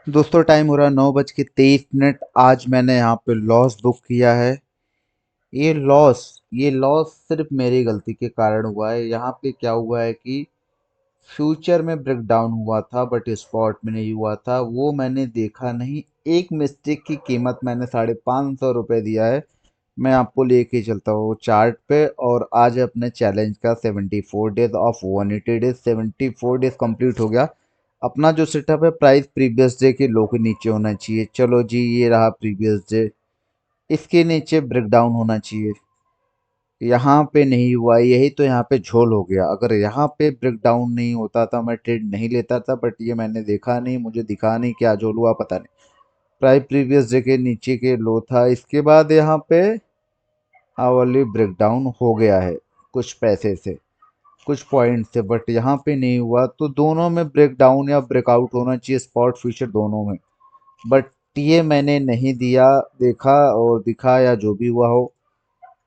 दोस्तों टाइम हो रहा है 9:23। आज मैंने यहाँ पे लॉस बुक किया है। ये लॉस सिर्फ मेरी गलती के कारण हुआ है। यहाँ पे क्या हुआ है कि फ्यूचर में ब्रेक डाउन हुआ था बट स्पॉट में नहीं हुआ था, वो मैंने देखा नहीं। एक मिस्टेक की कीमत मैंने 550 रुपये दिया है। मैं आपको लेके चलता हूँ चार्ट पे। और आज अपने चैलेंज का 74 days of 180 days, 74 days complete हो गया। अपना जो सेटअप है, प्राइस प्रीवियस डे के लो के नीचे होना चाहिए। चलो जी, ये रहा प्रीवियस डे, इसके नीचे ब्रेक डाउन होना चाहिए। यहाँ पे नहीं हुआ, यही तो यहाँ पे झोल हो गया। अगर यहाँ पे ब्रेक डाउन नहीं होता था मैं ट्रेड नहीं लेता था, बट ये मैंने देखा नहीं, मुझे दिखा नहीं, क्या झोल हुआ पता नहीं। प्राइस प्रीवियस डे के नीचे के लो था, इसके बाद यहाँ पे आवली ब्रेक डाउन हो गया है कुछ पैसे से, कुछ पॉइंट से, बट यहाँ पे नहीं हुआ। तो दोनों में ब्रेक डाउन या ब्रेकआउट होना चाहिए, स्पॉट फ्यूचर दोनों में। बट ये मैंने नहीं दिया, देखा और दिखा या जो भी हुआ हो,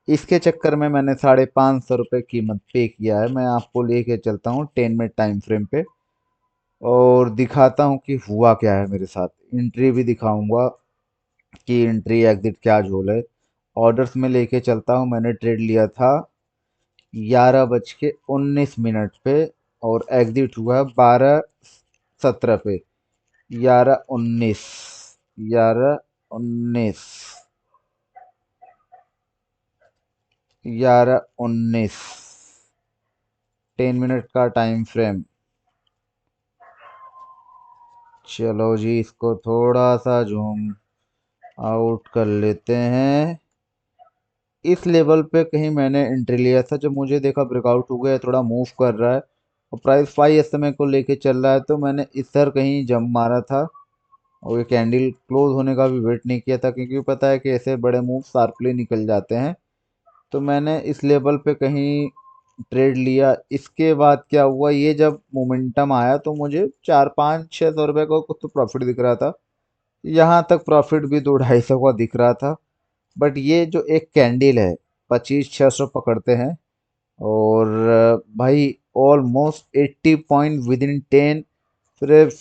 इसके चक्कर में मैंने 550 रुपये कीमत पे किया है। मैं आपको लेके चलता हूँ 10 मिनट टाइम फ्रेम पे और दिखाता हूँ कि हुआ क्या है मेरे साथ। एंट्री भी दिखाऊंगा कि एंट्री एग्जिट क्या झोल है। ऑर्डर्स में लेके चलता हूँ। मैंने ट्रेड लिया था 11:19 पे और एग्जिट हुआ 12:17 पे। 11:19, 11:19, 11:19, 10 मिनट का टाइम फ्रेम। चलो जी, इसको थोड़ा सा जूम आउट कर लेते हैं। इस लेवल पे कहीं मैंने एंट्री लिया था, जब मुझे देखा ब्रेकआउट हो गया, थोड़ा मूव कर रहा है और प्राइस 5 SMA को लेके चल रहा है, तो मैंने इस तरह कहीं जंप मारा था। और ये कैंडल क्लोज होने का भी वेट नहीं किया था, क्योंकि पता है कि ऐसे बड़े मूव शार्पली निकल जाते हैं। तो मैंने इस लेवल पे कहीं ट्रेड लिया। इसके बाद क्या हुआ, ये जब मोमेंटम आया तो मुझे 400-500-600 रुपये का कुछ तो प्रॉफिट दिख रहा था। यहाँ तक प्रॉफिट भी 200-250 का दिख रहा था। बट ये जो एक कैंडल है, 2500-600 पकड़ते हैं और भाई ऑलमोस्ट 80 पॉइंट विद इन 10।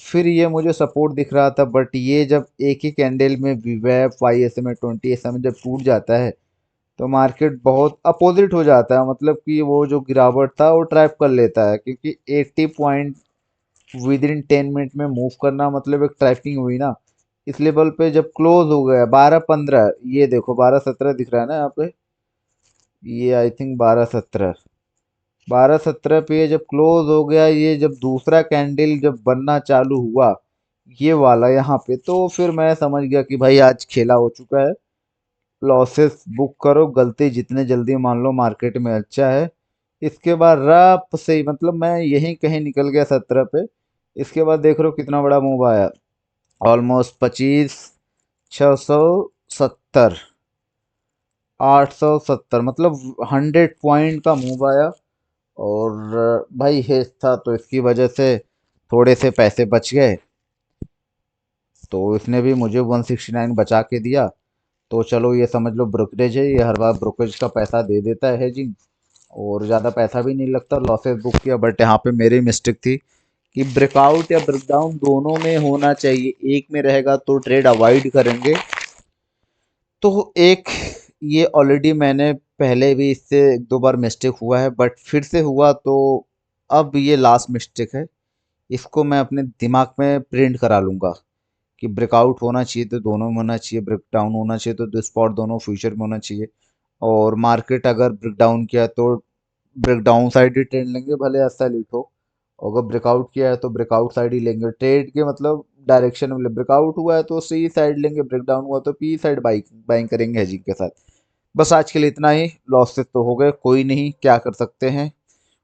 फिर ये मुझे सपोर्ट दिख रहा था, बट ये जब एक ही कैंडल में वीवैप 5 SMA 20 SMA जब टूट जाता है, तो मार्केट बहुत अपोजिट हो जाता है। मतलब कि वो जो गिरावट था वो ट्रैप कर लेता है, क्योंकि 80 पॉइंट विद इन 10 मिनट में मूव करना मतलब एक ट्रैपिंग हुई ना। इस लेवल पे जब क्लोज हो गया 12:15, ये देखो 12:17 दिख रहा है ना यहाँ पे, ये आई थिंक 12:17, 12:17 पे ये जब क्लोज हो गया, ये जब दूसरा कैंडल जब बनना चालू हुआ, ये वाला यहाँ पे, तो फिर मैं समझ गया कि भाई आज खेला हो चुका है। लॉसेस बुक करो, गलती जितने जल्दी मान लो मार्केट में अच्छा है। इसके बाद रप से ही, मतलब मैं यहीं कहीं निकल गया 17 पे। इसके बाद देख रहे हो कितना बड़ा मूव आया, ऑलमोस्ट 25, 670, 870, मतलब 100 पॉइंट का मूव आया। और भाई हेज था तो इसकी वजह से थोड़े से पैसे बच गए, तो इसने भी मुझे 169 बचा के दिया। तो चलो ये समझ लो ब्रोकरेज है, ये हर बार ब्रोकरेज का पैसा दे देता है हेजिंग, और ज़्यादा पैसा भी नहीं लगता। लॉसेस बुक किया, बट यहाँ पे मेरी मिस्टेक थी कि ब्रेकआउट या ब्रेकडाउन दोनों में होना चाहिए। एक में रहेगा तो ट्रेड अवॉइड करेंगे। तो एक, ये ऑलरेडी मैंने पहले भी इससे एक दो बार मिस्टेक हुआ है, बट फिर से हुआ, तो अब ये लास्ट मिस्टेक है। इसको मैं अपने दिमाग में प्रिंट करा लूँगा कि ब्रेकआउट होना चाहिए तो दोनों में होना चाहिए, ब्रेक डाउन होना चाहिए तो स्पॉट दोनों फ्यूचर में होना चाहिए। और मार्केट अगर ब्रेक डाउन किया तो ब्रेक डाउन साइड ही ट्रेंड लेंगे, भले ऐसा लिट हो। और अगर ब्रेकआउट किया है तो ब्रेकआउट साइड ही लेंगे। ट्रेड के मतलब डायरेक्शन में, ब्रेकआउट हुआ है तो सी साइड लेंगे, ब्रेक डाउन हुआ तो पी साइड बाइंग करेंगे हेजिंग के साथ। बस आज के लिए इतना ही। लॉसेस तो हो गए, कोई नहीं, क्या कर सकते हैं।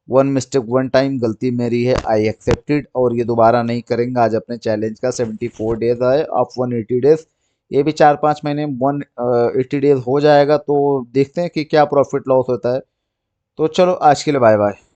वन मिस्टेक वन टाइम, गलती मेरी है, आई एक्सेप्टेड, और ये दोबारा नहीं करेंगे। आज अपने चैलेंज का 74 डेज आए, आप 180 डेज, ये भी 4-5 महीने 180 डेज हो जाएगा, तो देखते हैं कि क्या प्रॉफिट लॉस होता है। तो चलो आज के लिए बाय बाय।